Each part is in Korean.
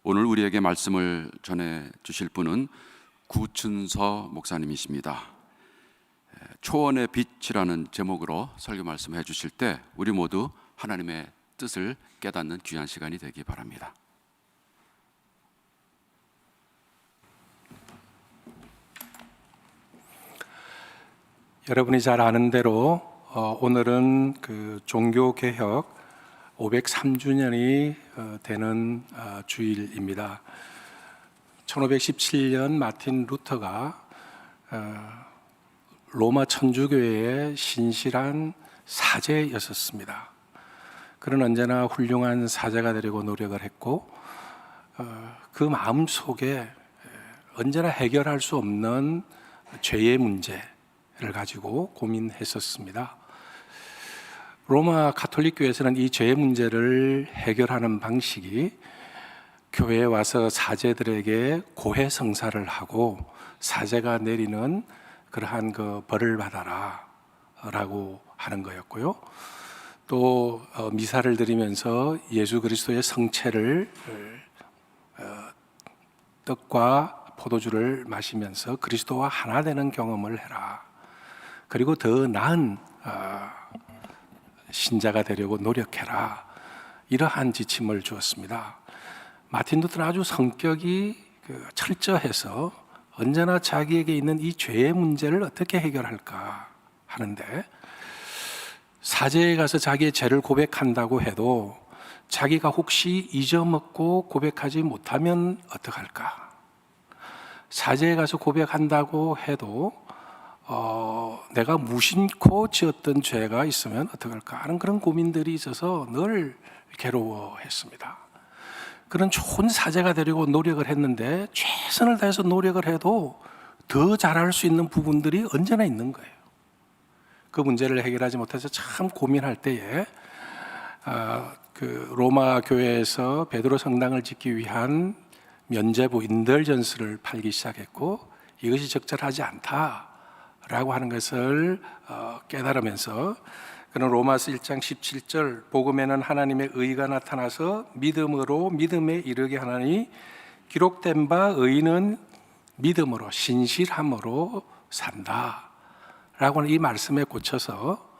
오늘 우리에게 말씀을 전해 주실 분은 구춘서 목사님이십니다. 초원의 빛이라는 제목으로 설교 말씀해 주실 때 우리 모두 하나님의 뜻을 깨닫는 귀한 시간이 되기 바랍니다. 여러분이 잘 아는 대로 오늘은 그 종교개혁 503주년이 되는 주일입니다. 1517년 마틴 루터가 로마 천주교회의 신실한 사제였었습니다. 그는 언제나 훌륭한 사제가 되려고 노력을 했고 그 마음 속에 언제나 해결할 수 없는 죄의 문제를 가지고 고민했었습니다. 로마 가톨릭 교회에서는 이 죄의 문제를 해결하는 방식이 교회에 와서 사제들에게 고해성사를 하고 사제가 내리는 그러한 그 벌을 받아라 라고 하는 거였고요. 또 미사를 드리면서 예수 그리스도의 성체를 떡과 포도주를 마시면서 그리스도와 하나 되는 경험을 해라. 그리고 더 나은 신자가 되려고 노력해라. 이러한 지침을 주었습니다. 마틴 루터는 아주 성격이 철저해서 언제나 자기에게 있는 이 죄의 문제를 어떻게 해결할까 하는데, 사제에 가서 자기의 죄를 고백한다고 해도 자기가 혹시 잊어먹고 고백하지 못하면 어떡할까? 사제에 가서 고백한다고 해도 내가 무심코 지었던 죄가 있으면 어떡할까 하는 그런 고민들이 있어서 늘 괴로워했습니다. 그런 좋은 사제가 되려고 노력을 했는데 최선을 다해서 노력을 해도 더 잘할 수 있는 부분들이 언제나 있는 거예요. 그 문제를 해결하지 못해서 참 고민할 때에 그 로마 교회에서 베드로 성당을 짓기 위한 면죄부 인덜전스를 팔기 시작했고, 이것이 적절하지 않다라고 하는 것을 깨달으면서 그는 로마서 1장 17절 복음에는 하나님의 의가 나타나서 믿음으로 믿음에 이르게 하나니 기록된 바 의인은 믿음으로 신실함으로 산다 라고 하는 이 말씀에 꽂혀서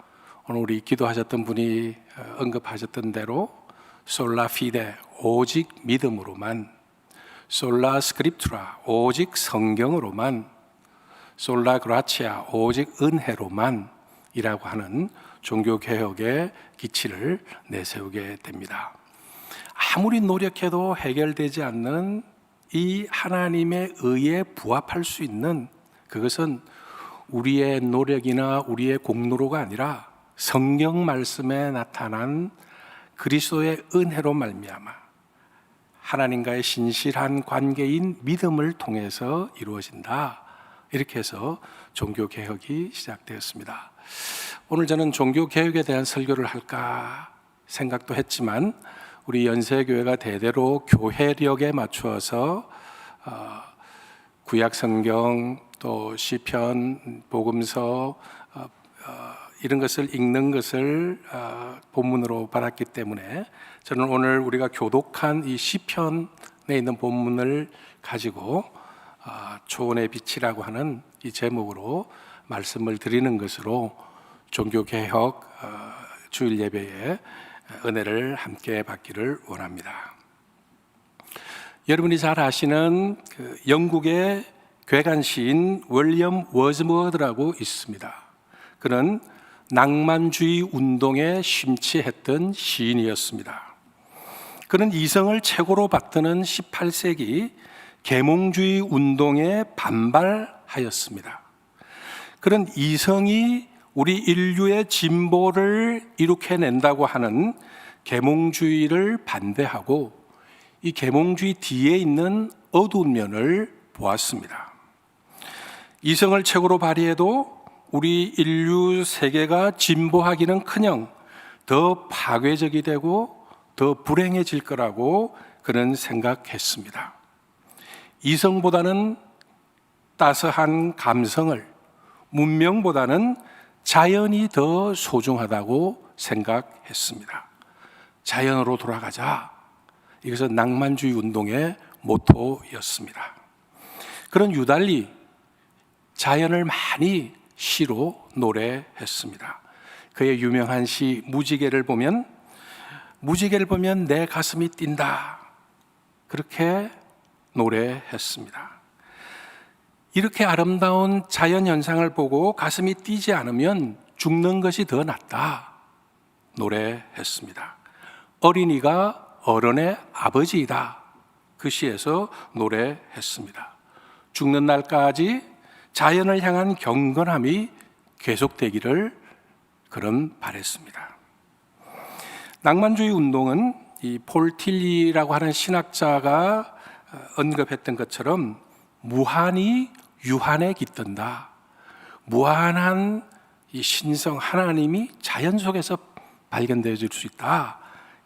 오늘 우리 기도하셨던 분이 언급하셨던 대로 솔라 피데 오직 믿음으로만, 솔라 스크립투라 오직 성경으로만, 솔라 그라치아 오직 은혜로만 이라고 하는 종교개혁의 기치를 내세우게 됩니다. 아무리 노력해도 해결되지 않는 이 하나님의 의에 부합할 수 있는, 그것은 우리의 노력이나 우리의 공로가 아니라 성경 말씀에 나타난 그리스도의 은혜로 말미암아 하나님과의 신실한 관계인 믿음을 통해서 이루어진다. 이렇게 해서 종교개혁이 시작되었습니다. 오늘 저는 종교개혁에 대한 설교를 할까 생각도 했지만 우리 연세교회가 대대로 교회력에 맞추어서 구약성경 또 시편, 복음서 이런 것을 읽는 것을 본문으로 받았기 때문에 저는 오늘 우리가 교독한 이 시편에 있는 본문을 가지고 초원의 빛이라고 하는 이 제목으로 말씀을 드리는 것으로 종교개혁 주일 예배에 은혜를 함께 받기를 원합니다. 여러분이 잘 아시는 그 영국의 괴간 시인 윌리엄 워즈워드라고 있습니다. 그는 낭만주의 운동에 심취했던 시인이었습니다. 그는 이성을 최고로 받드는 18세기 계몽주의 운동에 반발하였습니다. 그런 이성이 우리 인류의 진보를 이룩해낸다고 하는 계몽주의를 반대하고 이 계몽주의 뒤에 있는 어두운 면을 보았습니다. 이성을 최고로 발휘해도 우리 인류 세계가 진보하기는커녕 더 파괴적이 되고 더 불행해질 거라고 그는 생각했습니다. 이성보다는 따스한 감성을, 문명보다는 자연이 더 소중하다고 생각했습니다. 자연으로 돌아가자. 이것은 낭만주의 운동의 모토였습니다. 그런 유달리 자연을 많이 시로 노래했습니다. 그의 유명한 시 무지개를 보면 내 가슴이 뛴다, 그렇게 노래했습니다. 이렇게 아름다운 자연 현상을 보고 가슴이 뛰지 않으면 죽는 것이 더 낫다 노래했습니다. 어린이가 어른의 아버지이다, 그 시에서 노래했습니다. 죽는 날까지 자연을 향한 경건함이 계속되기를 그런 바랬습니다. 낭만주의 운동은 이 폴 틸리라고 하는 신학자가 언급했던 것처럼 무한히 유한에 깃든다. 무한한 이 신성 하나님이 자연 속에서 발견되어 줄 수 있다.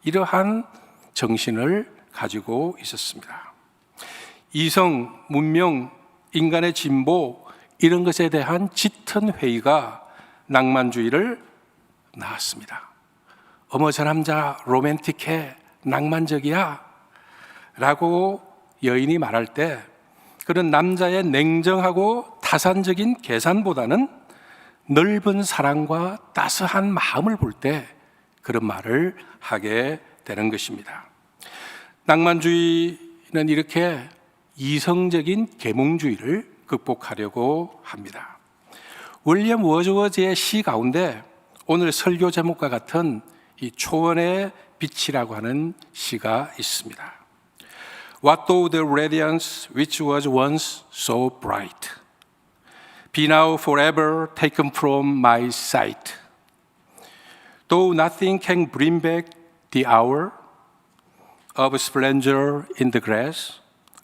이러한 정신을 가지고 있었습니다. 이성, 문명, 인간의 진보 이런 것에 대한 짙은 회의가 낭만주의를 낳았습니다. 어머, 저 남자 로맨틱해, 낭만적이야 라고 여인이 말할 때 그런 남자의 냉정하고 타산적인 계산보다는 넓은 사랑과 따스한 마음을 볼 때 그런 말을 하게 되는 것입니다. 낭만주의는 이렇게 이성적인 계몽주의를 극복하려고 합니다. 윌리엄 워즈워즈의 시 가운데 오늘 설교 제목과 같은 이 초원의 빛이라고 하는 시가 있습니다. What though the radiance which was once so bright be now forever taken from my sight? Though nothing can bring back the hour of splendor in the grass,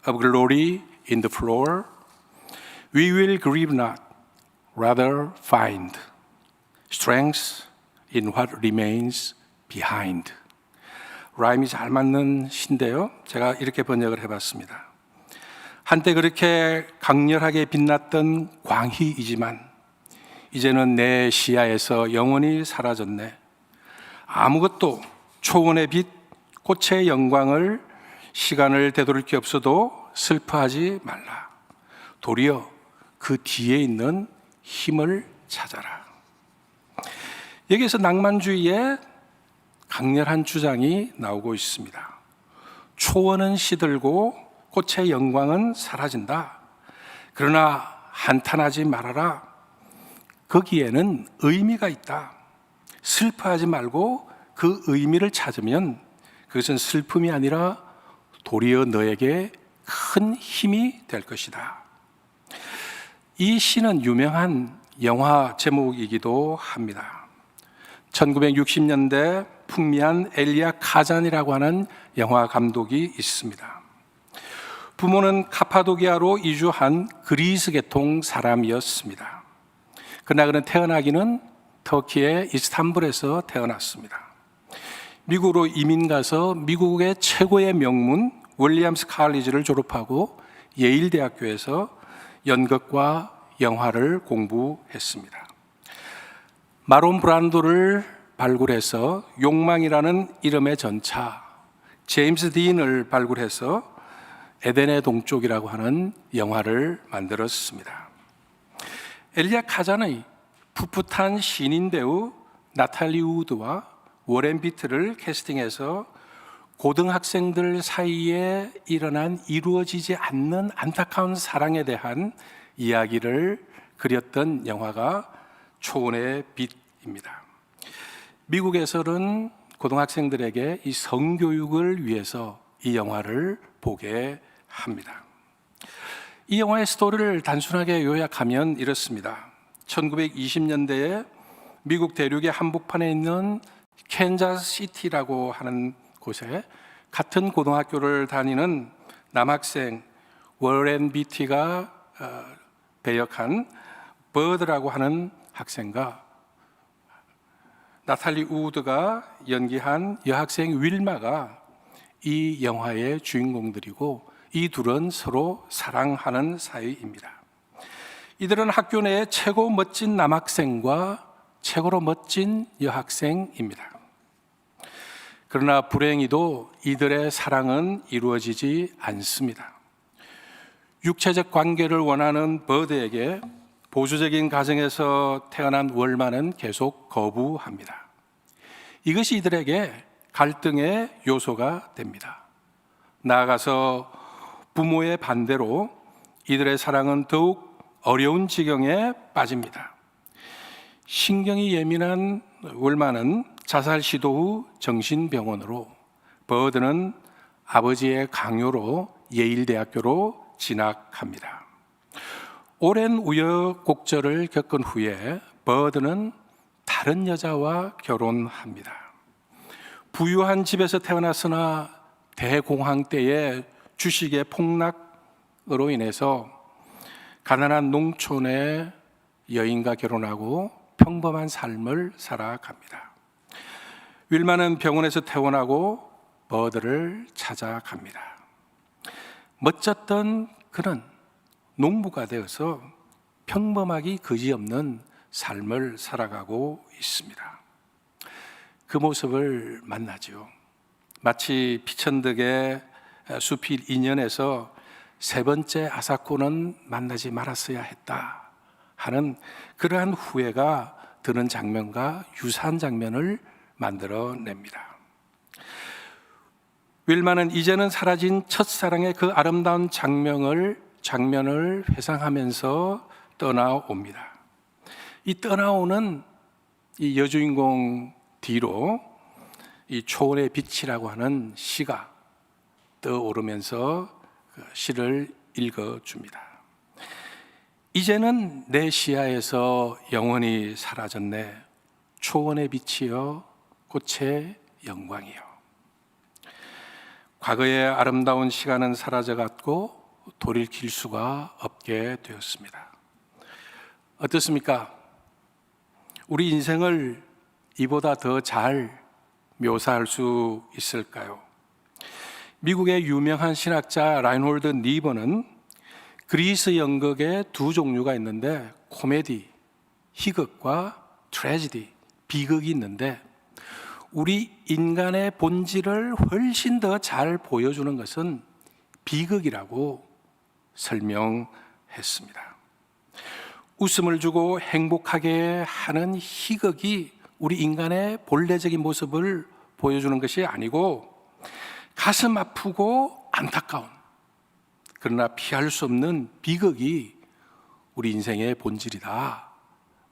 of glory in the flower, we will grieve not, rather find strength in what remains behind. 라임이 잘 맞는 시인데요, 제가 이렇게 번역을 해봤습니다. 한때 그렇게 강렬하게 빛났던 광희이지만 이제는 내 시야에서 영원히 사라졌네. 아무것도 초원의 빛, 꽃의 영광을 시간을 되돌릴 게 없어도 슬퍼하지 말라. 도리어 그 뒤에 있는 힘을 찾아라. 여기에서 낭만주의의 강렬한 주장이 나오고 있습니다. 초원은 시들고 꽃의 영광은 사라진다. 그러나 한탄하지 말아라. 거기에는 의미가 있다. 슬퍼하지 말고 그 의미를 찾으면 그것은 슬픔이 아니라 도리어 너에게 큰 힘이 될 것이다. 이 시는 유명한 영화 제목이기도 합니다. 1960년대 풍미한 엘리야 카잔이라고 하는 영화 감독이 있습니다. 부모는 카파도키아로 이주한 그리스 계통 사람이었습니다. 그러나 그는 태어나기는 터키의 이스탄불에서 태어났습니다. 미국으로 이민 가서 미국의 최고의 명문 윌리엄스 칼리지를 졸업하고 예일 대학교에서 연극과 영화를 공부했습니다. 마론 브란도를 발굴해서 욕망이라는 이름의 전차, 제임스 딘을 발굴해서 에덴의 동쪽이라고 하는 영화를 만들었습니다. 엘리야 카잔의 풋풋한 신인 배우 나탈리 우드와 워렌 비트를 캐스팅해서 고등학생들 사이에 일어난 이루어지지 않는 안타까운 사랑에 대한 이야기를 그렸던 영화가 초원의 빛입니다. 미국에서는 고등학생들에게 이 성교육을 위해서 이 영화를 보게 합니다. 이 영화의 스토리를 단순하게 요약하면 이렇습니다. 1920년대에 미국 대륙의 한복판에 있는 캔자스시티라고 하는 곳에 같은 고등학교를 다니는 남학생 워렌 비티가 배역한 버드라고 하는 학생과 나탈리 우드가 연기한 여학생 윌마가 이 영화의 주인공들이고 이 둘은 서로 사랑하는 사이입니다. 이들은 학교 내의 최고 멋진 남학생과 최고로 멋진 여학생입니다. 그러나 불행히도 이들의 사랑은 이루어지지 않습니다. 육체적 관계를 원하는 버드에게 보수적인 가정에서 태어난 월마는 계속 거부합니다. 이것이 이들에게 갈등의 요소가 됩니다. 나아가서 부모의 반대로 이들의 사랑은 더욱 어려운 지경에 빠집니다. 신경이 예민한 월마는 자살 시도 후 정신병원으로, 버드는 아버지의 강요로 예일대학교로 진학합니다. 오랜 우여곡절을 겪은 후에 버드는 다른 여자와 결혼합니다. 부유한 집에서 태어났으나 대공황 때의 주식의 폭락으로 인해서 가난한 농촌의 여인과 결혼하고 평범한 삶을 살아갑니다. 윌마는 병원에서 퇴원하고 버드를 찾아갑니다. 멋졌던 그는 농부가 되어서 평범하기 그지없는 삶을 살아가고 있습니다. 그 모습을 만나죠. 마치 피천득의 수필 2년에서 세 번째 아사코는 만나지 말았어야 했다 하는 그러한 후회가 드는 장면과 유사한 장면을 만들어냅니다. 윌마는 이제는 사라진 첫사랑의 그 아름다운 장면을 회상하면서 떠나옵니다. 이 떠나오는 이 여주인공 뒤로 이 초원의 빛이라고 하는 시가 떠오르면서 그 시를 읽어줍니다. 이제는 내 시야에서 영원히 사라졌네. 초원의 빛이여 꽃의 영광이여. 과거의 아름다운 시간은 사라져갔고 돌이킬 수가 없게 되었습니다. 어떻습니까? 우리 인생을 이보다 더 잘 묘사할 수 있을까요? 미국의 유명한 신학자 라인홀드 니버는 그리스 연극의 두 종류가 있는데 코미디, 희극과 트래지디, 비극이 있는데 우리 인간의 본질을 훨씬 더 잘 보여주는 것은 비극이라고 설명했습니다. 웃음을 주고 행복하게 하는 희극이 우리 인간의 본래적인 모습을 보여주는 것이 아니고 가슴 아프고 안타까운, 그러나 피할 수 없는 비극이 우리 인생의 본질이다,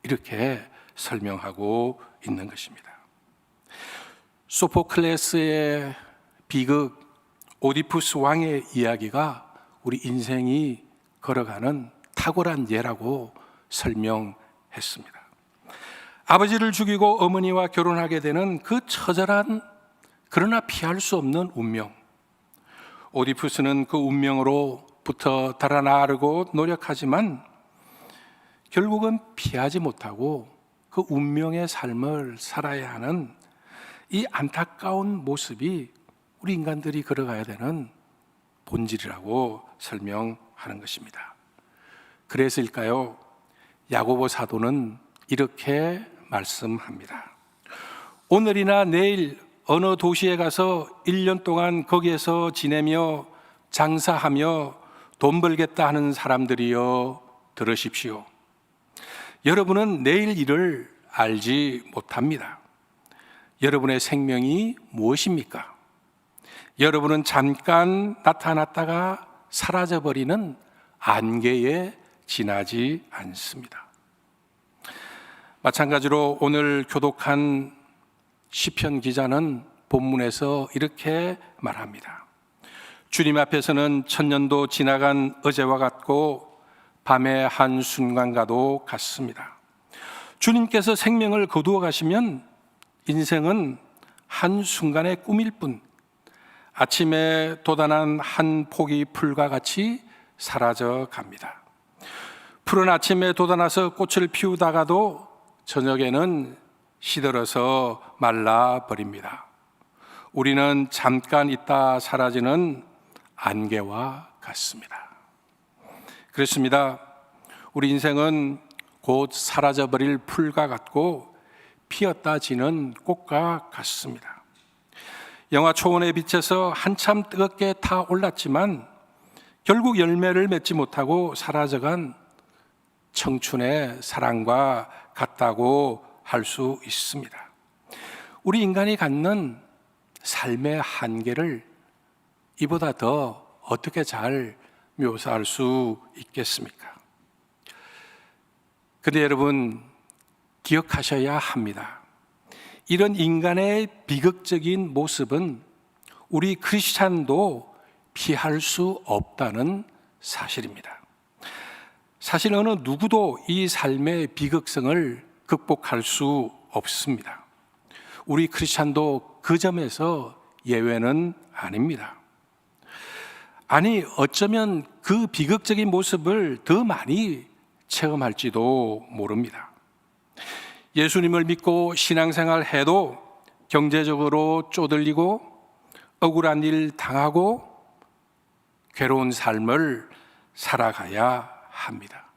이렇게 설명하고 있는 것입니다. 소포클레스의 비극 오디푸스 왕의 이야기가 우리 인생이 걸어가는 탁월한 예라고 설명했습니다. 아버지를 죽이고 어머니와 결혼하게 되는 그 처절한 그러나 피할 수 없는 운명. 오디푸스는 그 운명으로부터 달아나려고 노력하지만 결국은 피하지 못하고 그 운명의 삶을 살아야 하는 이 안타까운 모습이 우리 인간들이 걸어가야 되는 본질이라고 설명하는 것입니다. 그래서일까요? 야고보 사도는 이렇게 말씀합니다. 오늘이나 내일 어느 도시에 가서 1년 동안 거기에서 지내며 장사하며 돈 벌겠다 하는 사람들이여 들으십시오. 여러분은 내일 일을 알지 못합니다. 여러분의 생명이 무엇입니까? 여러분은 잠깐 나타났다가 사라져버리는 안개에 지나지 않습니다. 마찬가지로 오늘 교독한 시편 기자는 본문에서 이렇게 말합니다. 주님 앞에서는 천년도 지나간 어제와 같고 밤의 한순간과도 같습니다. 주님께서 생명을 거두어 가시면 인생은 한순간의 꿈일 뿐, 아침에 돋아난 한 포기 풀과 같이 사라져 갑니다. 푸른 아침에 돋아나서 꽃을 피우다가도 저녁에는 시들어서 말라버립니다. 우리는 잠깐 있다 사라지는 안개와 같습니다. 그렇습니다. 우리 인생은 곧 사라져버릴 풀과 같고 피었다 지는 꽃과 같습니다. 영화 초원의 빛에서 한참 뜨겁게 타올랐지만 결국 열매를 맺지 못하고 사라져간 청춘의 사랑과 같다고 할 수 있습니다. 우리 인간이 갖는 삶의 한계를 이보다 더 어떻게 잘 묘사할 수 있겠습니까? 근데 여러분, 기억하셔야 합니다. 이런 인간의 비극적인 모습은 우리 크리스찬도 피할 수 없다는 사실입니다. 사실 어느 누구도 이 삶의 비극성을 극복할 수 없습니다. 우리 크리스찬도 그 점에서 예외는 아닙니다. 아니, 어쩌면 그 비극적인 모습을 더 많이 체험할지도 모릅니다. 예수님을 믿고 신앙생활 해도 경제적으로 쪼들리고 억울한 일 당하고 괴로운 삶을 살아가야 합니다.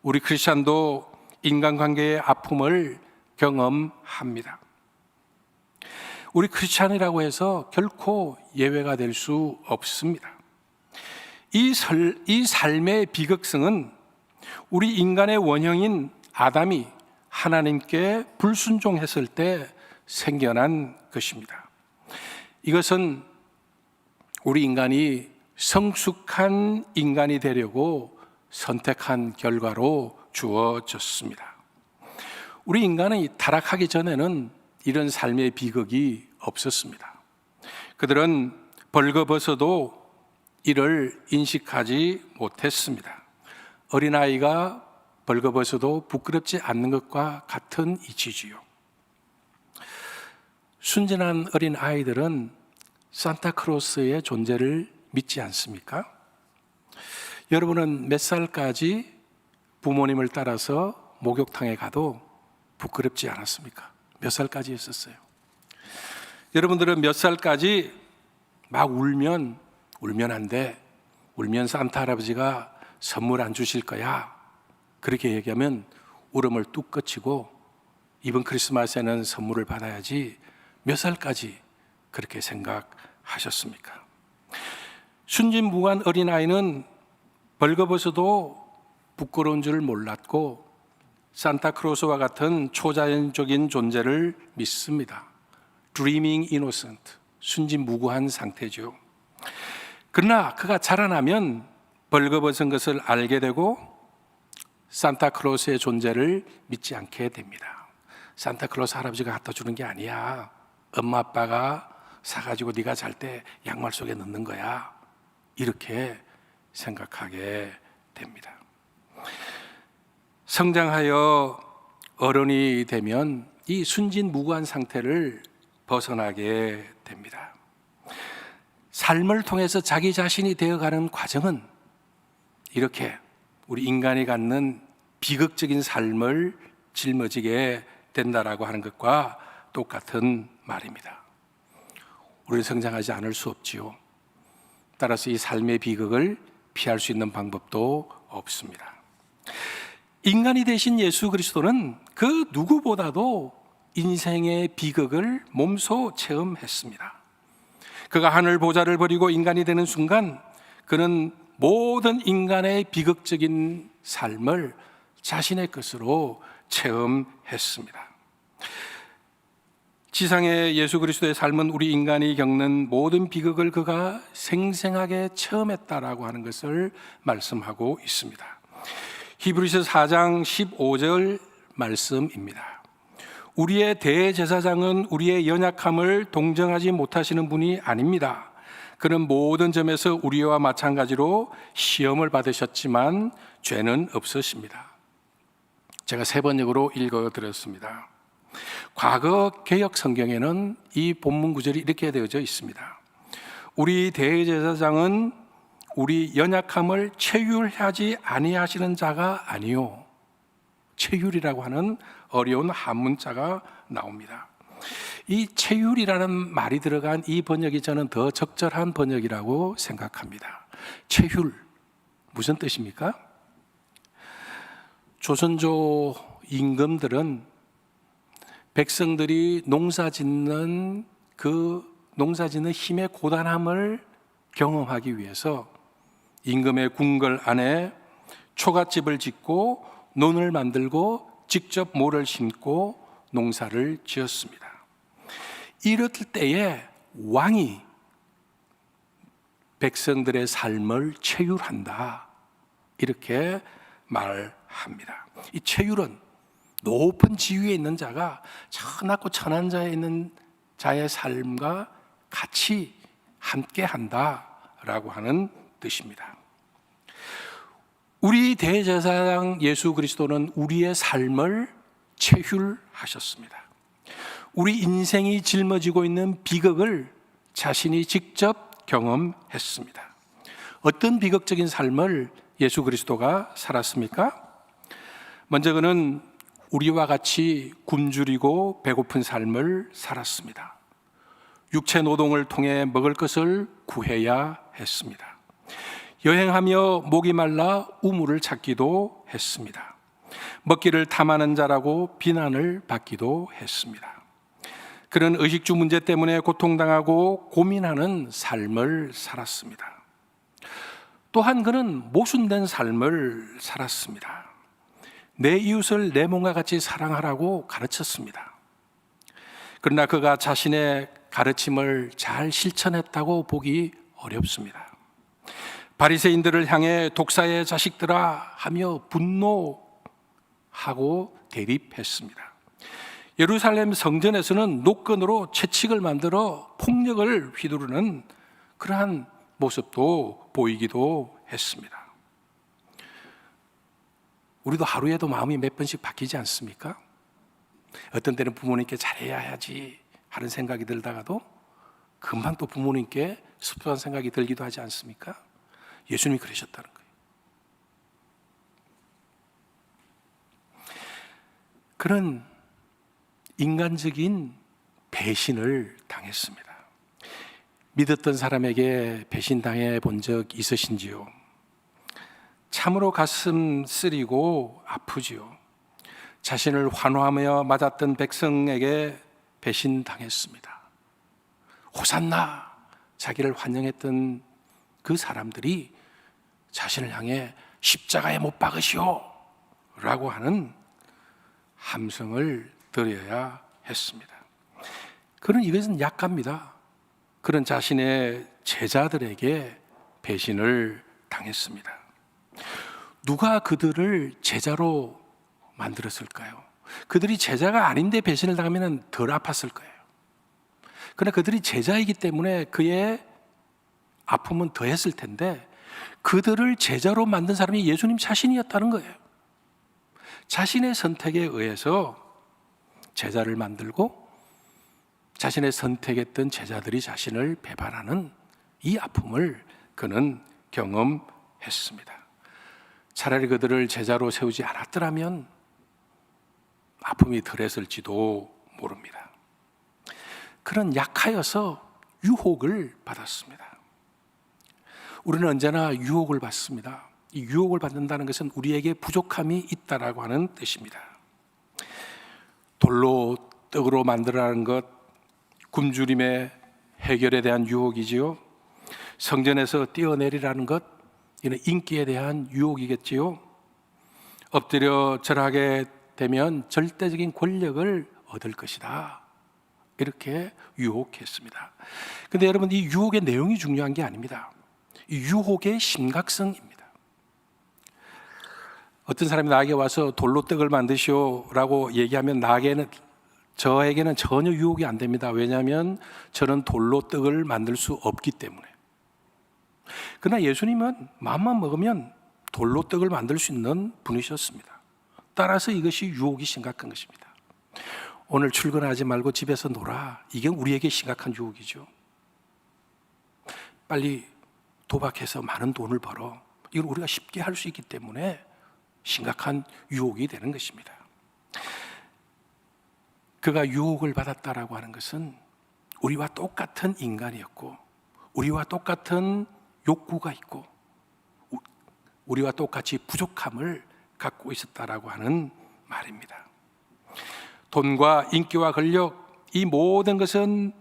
우리 크리스찬도 인간관계의 아픔을 경험합니다. 우리 크리스찬이라고 해서 결코 예외가 될 수 없습니다. 이 삶의 비극성은 우리 인간의 원형인 아담이 하나님께 불순종했을 때 생겨난 것입니다. 이것은 우리 인간이 성숙한 인간이 되려고 선택한 결과로 주어졌습니다. 우리 인간이 타락하기 전에는 이런 삶의 비극이 없었습니다. 그들은 벌거벗어도 이를 인식하지 못했습니다. 어린아이가 벌거벗어도 부끄럽지 않는 것과 같은 이치지요. 순진한 어린아이들은 산타크로스의 존재를 믿지 않습니까? 여러분은 몇 살까지 부모님을 따라서 목욕탕에 가도 부끄럽지 않았습니까? 몇 살까지 했었어요? 여러분들은 몇 살까지 막 울면 한데 울면 산타 할아버지가 선물 안 주실 거야, 그렇게 얘기하면 울음을 뚝 그치고 이번 크리스마스에는 선물을 받아야지, 몇 살까지 그렇게 생각하셨습니까? 순진무구한 어린아이는 벌거벗어도 부끄러운 줄 몰랐고 산타크로스와 같은 초자연적인 존재를 믿습니다. Dreaming innocent, 순진무구한 상태죠. 그러나 그가 자라나면 벌거벗은 것을 알게 되고 산타크로스의 존재를 믿지 않게 됩니다. 산타크로스 할아버지가 갖다 주는 게 아니야. 엄마 아빠가 사가지고 네가 잘 때 양말 속에 넣는 거야. 이렇게 생각하게 됩니다. 성장하여 어른이 되면 이 순진무구한 상태를 벗어나게 됩니다. 삶을 통해서 자기 자신이 되어가는 과정은 이렇게 우리 인간이 갖는 비극적인 삶을 짊어지게 된다라고 하는 것과 똑같은 말입니다. 우리는 성장하지 않을 수 없지요. 따라서 이 삶의 비극을 피할 수 있는 방법도 없습니다. 인간이 되신 예수 그리스도는 그 누구보다도 인생의 비극을 몸소 체험했습니다. 그가 하늘 보좌를 버리고 인간이 되는 순간 그는 모든 인간의 비극적인 삶을 자신의 것으로 체험했습니다. 지상의 예수 그리스도의 삶은 우리 인간이 겪는 모든 비극을 그가 생생하게 체험했다라고 하는 것을 말씀하고 있습니다. 히브리서 4장 15절 말씀입니다. 우리의 대제사장은 우리의 연약함을 동정하지 못하시는 분이 아닙니다. 그는 모든 점에서 우리와 마찬가지로 시험을 받으셨지만 죄는 없으십니다. 제가 세 번역으로 읽어드렸습니다. 과거 개역 성경에는 이 본문 구절이 이렇게 되어져 있습니다. 우리 대제사장은 우리 연약함을 체휼하지 아니하시는 자가 아니요. 체휼이라고 하는 어려운 한문자가 나옵니다. 이 체휼이라는 말이 들어간 이 번역이 저는 더 적절한 번역이라고 생각합니다. 체휼, 무슨 뜻입니까? 조선조 임금들은 백성들이 농사 짓는 그 농사짓는 힘의 고단함을 경험하기 위해서 임금의 궁궐 안에 초가집을 짓고 논을 만들고 직접 모를 심고 농사를 지었습니다. 이럴 때에 왕이 백성들의 삶을 체휼한다, 이렇게 말합니다. 이 체휼은 높은 지위에 있는 자가 천하고 천한 자에 있는 자의 삶과 같이 함께 한다라고 하는 뜻입니다. 우리 대제사장 예수 그리스도는 우리의 삶을 체휼하셨습니다. 우리 인생이 짊어지고 있는 비극을 자신이 직접 경험했습니다. 어떤 비극적인 삶을 예수 그리스도가 살았습니까? 먼저 그는 우리와 같이 굶주리고 배고픈 삶을 살았습니다. 육체 노동을 통해 먹을 것을 구해야 했습니다. 여행하며 목이 말라 우물을 찾기도 했습니다. 먹기를 탐하는 자라고 비난을 받기도 했습니다. 그는 의식주 문제 때문에 고통당하고 고민하는 삶을 살았습니다. 또한 그는 모순된 삶을 살았습니다. 내 이웃을 내 몸과 같이 사랑하라고 가르쳤습니다. 그러나 그가 자신의 가르침을 잘 실천했다고 보기 어렵습니다. 바리새인들을 향해 독사의 자식들아 하며 분노하고 대립했습니다. 예루살렘 성전에서는 노끈으로 채찍을 만들어 폭력을 휘두르는 그러한 모습도 보이기도 했습니다. 우리도 하루에도 마음이 몇 번씩 바뀌지 않습니까? 어떤 때는 부모님께 잘해야지 하는 생각이 들다가도 금방 또 부모님께 습한 생각이 들기도 하지 않습니까? 예수님이 그러셨다는 거예요. 그런 인간적인 배신을 당했습니다. 믿었던 사람에게 배신당해 본 적 있으신지요? 참으로 가슴 쓰리고 아프지요. 자신을 환호하며 맞았던 백성에게 배신당했습니다. 호산나, 자기를 환영했던 그 사람들이 자신을 향해 십자가에 못 박으시오 라고 하는 함성을 드려야 했습니다. 그는 이것은 약합니다. 그런 자신의 제자들에게 배신을 당했습니다. 누가 그들을 제자로 만들었을까요? 그들이 제자가 아닌데 배신을 당하면 덜 아팠을 거예요. 그러나 그들이 제자이기 때문에 그의 아픔은 더했을 텐데 그들을 제자로 만든 사람이 예수님 자신이었다는 거예요. 자신의 선택에 의해서 제자를 만들고 자신의 선택했던 제자들이 자신을 배반하는 이 아픔을 그는 경험했습니다. 차라리 그들을 제자로 세우지 않았더라면 아픔이 덜했을지도 모릅니다. 그는 약하여서 유혹을 받았습니다. 우리는 언제나 유혹을 받습니다. 이 유혹을 받는다는 것은 우리에게 부족함이 있다라고 하는 뜻입니다. 돌로 떡으로 만들어라는 것, 굶주림의 해결에 대한 유혹이지요. 성전에서 뛰어내리라는 것, 이는 인기에 대한 유혹이겠지요. 엎드려 절하게 되면 절대적인 권력을 얻을 것이다, 이렇게 유혹했습니다. 그런데 여러분, 이 유혹의 내용이 중요한 게 아닙니다. 이 유혹의 심각성입니다. 어떤 사람이 나에게 와서 돌로 떡을 만드시오라고 얘기하면 저에게는 전혀 유혹이 안 됩니다. 왜냐하면 저는 돌로 떡을 만들 수 없기 때문에. 그러나 예수님은 마음만 먹으면 돌로 떡을 만들 수 있는 분이셨습니다. 따라서 이것이 유혹이 심각한 것입니다. 오늘 출근하지 말고 집에서 놀아. 이게 우리에게 심각한 유혹이죠. 빨리 도박해서 많은 돈을 벌어. 이걸 우리가 쉽게 할 수 있기 때문에 심각한 유혹이 되는 것입니다. 그가 유혹을 받았다라고 하는 것은 우리와 똑같은 인간이었고, 우리와 똑같은 욕구가 있고, 우리와 똑같이 부족함을 갖고 있었다라고 하는 말입니다. 돈과 인기와 권력, 이 모든 것은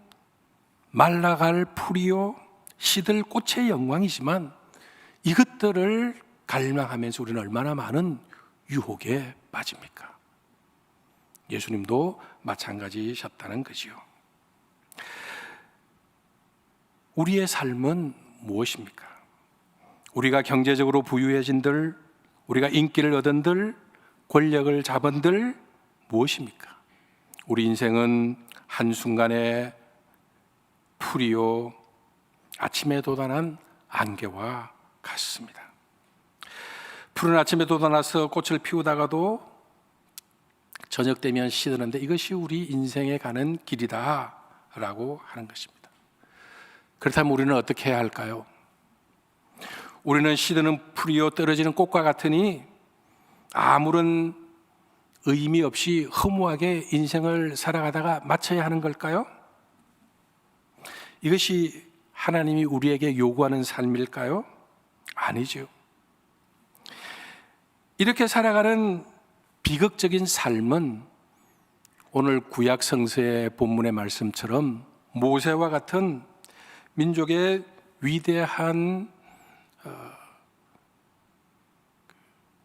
말라갈 풀이요 시들 꽃의 영광이지만 이것들을 갈망하면서 우리는 얼마나 많은 유혹에 빠집니까? 예수님도 마찬가지셨다는 거지요. 우리의 삶은 무엇입니까? 우리가 경제적으로 부유해진들, 우리가 인기를 얻은들, 권력을 잡은들 무엇입니까? 우리 인생은 한순간에 풀이요 아침에 돋아난 안개와 같습니다. 푸른 아침에 돋아나서 꽃을 피우다가도 저녁 되면 시드는데 이것이 우리 인생에 가는 길이다라고 하는 것입니다. 그렇다면 우리는 어떻게 해야 할까요? 우리는 시드는 풀이요 떨어지는 꽃과 같으니 아무런 의미 없이 허무하게 인생을 살아가다가 마쳐야 하는 걸까요? 이것이 하나님이 우리에게 요구하는 삶일까요? 아니죠. 이렇게 살아가는 비극적인 삶은 오늘 구약 성서의 본문의 말씀처럼 모세와 같은 민족의 위대한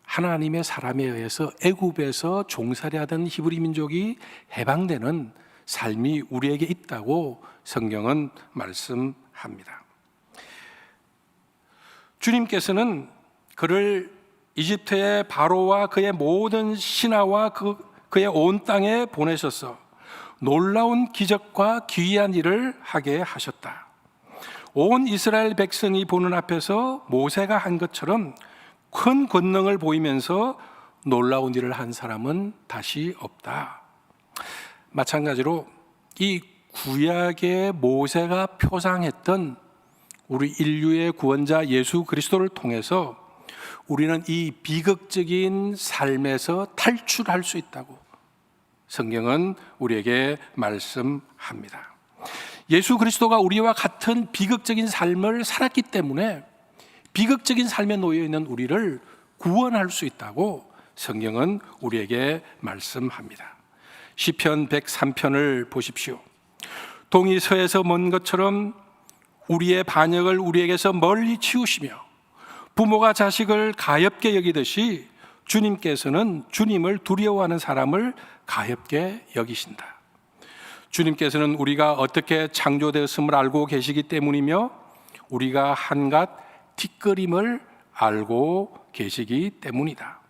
하나님의 사람에 의해서 애굽에서 종살이하던 히브리 민족이 해방되는 삶이 우리에게 있다고 성경은 말씀합니다. 주님께서는 그를 이집트의 바로와 그의 모든 신하와 그의 온 땅에 보내셔서 놀라운 기적과 기이한 일을 하게 하셨다. 온 이스라엘 백성이 보는 앞에서 모세가 한 것처럼 큰 권능을 보이면서 놀라운 일을 한 사람은 다시 없다. 마찬가지로 이 구약의 모세가 표상했던 우리 인류의 구원자 예수 그리스도를 통해서 우리는 이 비극적인 삶에서 탈출할 수 있다고 성경은 우리에게 말씀합니다. 예수 그리스도가 우리와 같은 비극적인 삶을 살았기 때문에 비극적인 삶에 놓여 있는 우리를 구원할 수 있다고 성경은 우리에게 말씀합니다. 시편 103편을 보십시오. 동이 서에서 먼 것처럼 우리의 반역을 우리에게서 멀리 치우시며 부모가 자식을 가엾게 여기듯이 주님께서는 주님을 두려워하는 사람을 가엾게 여기신다. 주님께서는 우리가 어떻게 창조되었음을 알고 계시기 때문이며 우리가 한갓 티끌임을 알고 계시기 때문이다.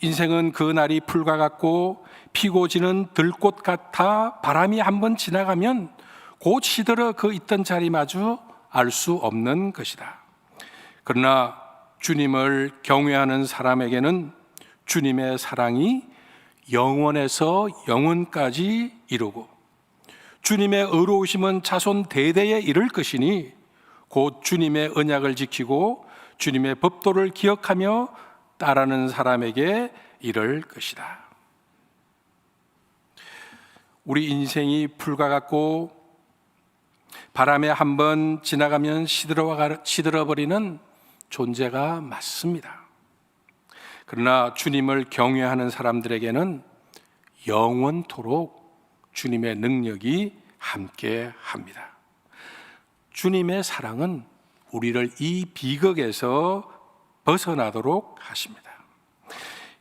인생은 그 날이 풀과 같고 피고 지는 들꽃 같아 바람이 한번 지나가면 곧 시들어 그 있던 자리마저 알 수 없는 것이다. 그러나 주님을 경외하는 사람에게는 주님의 사랑이 영원에서 영원까지 이루고 주님의 의로우심은 자손 대대에 이를 것이니 곧 주님의 언약을 지키고 주님의 법도를 기억하며 따르는 사람에게 이를 것이다. 우리 인생이 풀과 같고 바람에 한번 지나가면 시들어버리는 존재가 맞습니다. 그러나 주님을 경외하는 사람들에게는 영원토록 주님의 능력이 함께합니다. 주님의 사랑은 우리를 이 비극에서 벗어나도록 하십니다.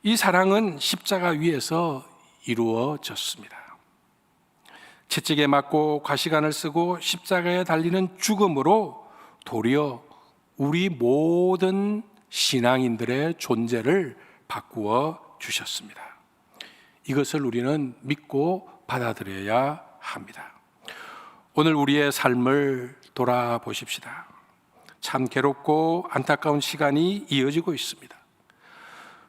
이 사랑은 십자가 위에서 이루어졌습니다. 채찍에 맞고 과시관을 쓰고 십자가에 달리는 죽음으로 도리어 우리 모든 신앙인들의 존재를 바꾸어 주셨습니다. 이것을 우리는 믿고 받아들여야 합니다. 오늘 우리의 삶을 돌아보십시다. 참 괴롭고 안타까운 시간이 이어지고 있습니다.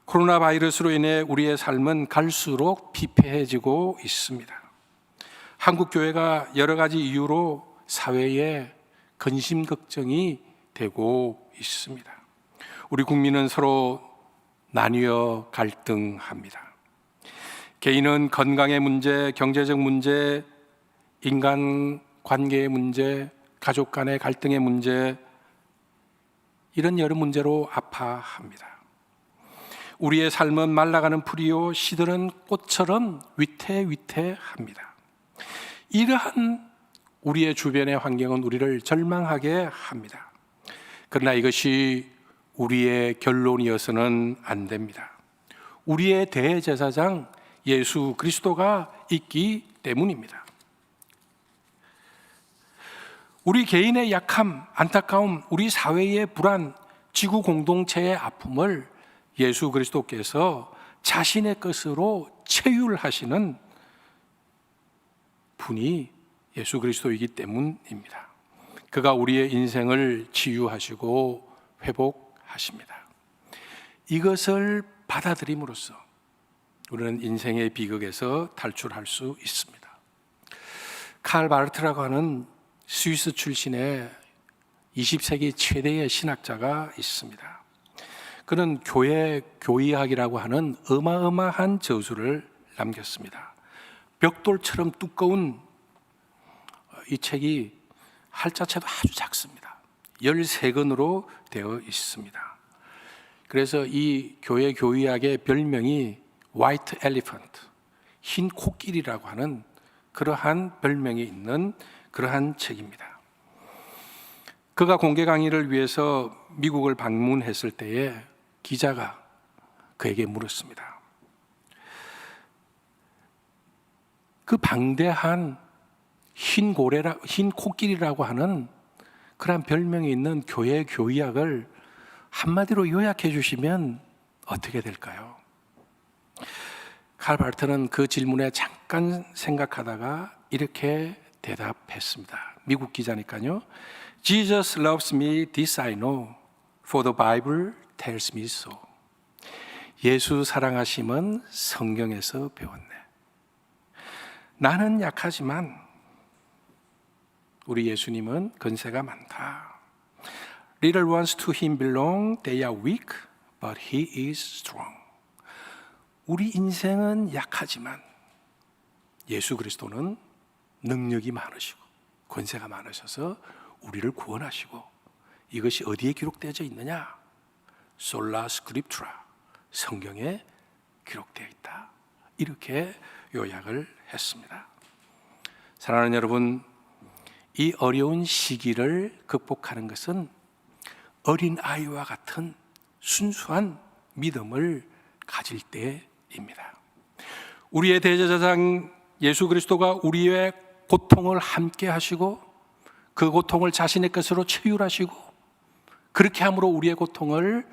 코로나 바이러스로 인해 우리의 삶은 갈수록 피폐해지고 있습니다. 한국 교회가 여러 가지 이유로 사회에 근심 걱정이 되고 있습니다. 우리 국민은 서로 나뉘어 갈등합니다. 개인은 건강의 문제, 경제적 문제, 인간 관계의 문제, 가족 간의 갈등의 문제, 이런 여러 문제로 아파합니다. 우리의 삶은 말라가는 풀이요 시드는 꽃처럼 위태위태합니다. 이러한 우리의 주변의 환경은 우리를 절망하게 합니다. 그러나 이것이 우리의 결론이어서는 안 됩니다. 우리의 대제사장 예수 그리스도가 있기 때문입니다. 우리 개인의 약함, 안타까움, 우리 사회의 불안, 지구 공동체의 아픔을 예수 그리스도께서 자신의 것으로 체휼하시는 분이 예수 그리스도이기 때문입니다. 그가 우리의 인생을 치유하시고 회복하십니다. 이것을 받아들임으로써 우리는 인생의 비극에서 탈출할 수 있습니다. 칼 바르트라고 하는 스위스 출신의 20세기 최대의 신학자가 있습니다. 그는 교의학이라고 하는 어마어마한 저술을 남겼습니다. 벽돌처럼 두꺼운 이 책이 할자체도 아주 작습니다. 13권으로 되어 있습니다. 그래서 이 교의학의 별명이 화이트 엘리펀트, 흰 코끼리라고 하는 그러한 별명이 있는 그러한 책입니다. 그가 공개 강의를 위해서 미국을 방문했을 때에 기자가 그에게 물었습니다. 그 방대한 흰 코끼리라고 하는 그런 별명이 있는 교의학을 한마디로 요약해 주시면 어떻게 될까요? 칼 바르트는 그 질문에 잠깐 생각하다가 이렇게 대답했습니다. 미국 기자니까요. Jesus loves me, this I know, for the Bible tells me so. 예수 사랑하심은 성경에서 배웠네. 나는 약하지만 우리 예수님은 권세가 많다. Little ones to him belong, they are weak, but he is strong. 우리 인생은 약하지만 예수 그리스도는 능력이 많으시고 권세가 많으셔서 우리를 구원하시고, 이것이 어디에 기록되어 있느냐? 솔라 스크립투라, 성경에 기록되어 있다. 이렇게 요약을 했습니다. 사랑하는 여러분, 이 어려운 시기를 극복하는 것은 어린 아이와 같은 순수한 믿음을 가질 때입니다. 우리의 대제사장 예수 그리스도가 우리의 고통을 함께 하시고 그 고통을 자신의 것으로 체휼하시고 그렇게 함으로 우리의 고통을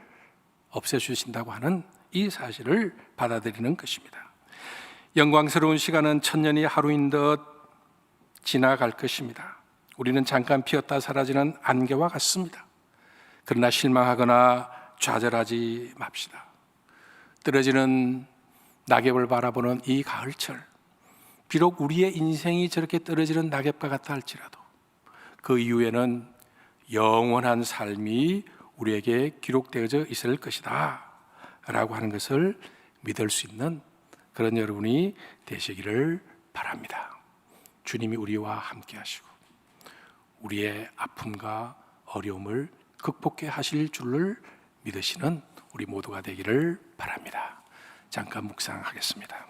없애주신다고 하는 이 사실을 받아들이는 것입니다. 영광스러운 시간은 천년이 하루인 듯 지나갈 것입니다. 우리는 잠깐 피었다 사라지는 안개와 같습니다. 그러나 실망하거나 좌절하지 맙시다. 떨어지는 낙엽을 바라보는 이 가을철, 비록 우리의 인생이 저렇게 떨어지는 낙엽과 같다 할지라도 그 이후에는 영원한 삶이 우리에게 기록되어져 있을 것이다 라고 하는 것을 믿을 수 있는 그런 여러분이 되시기를 바랍니다. 주님이 우리와 함께 하시고 우리의 아픔과 어려움을 극복해 하실 줄을 믿으시는 우리 모두가 되기를 바랍니다. 잠깐 묵상하겠습니다.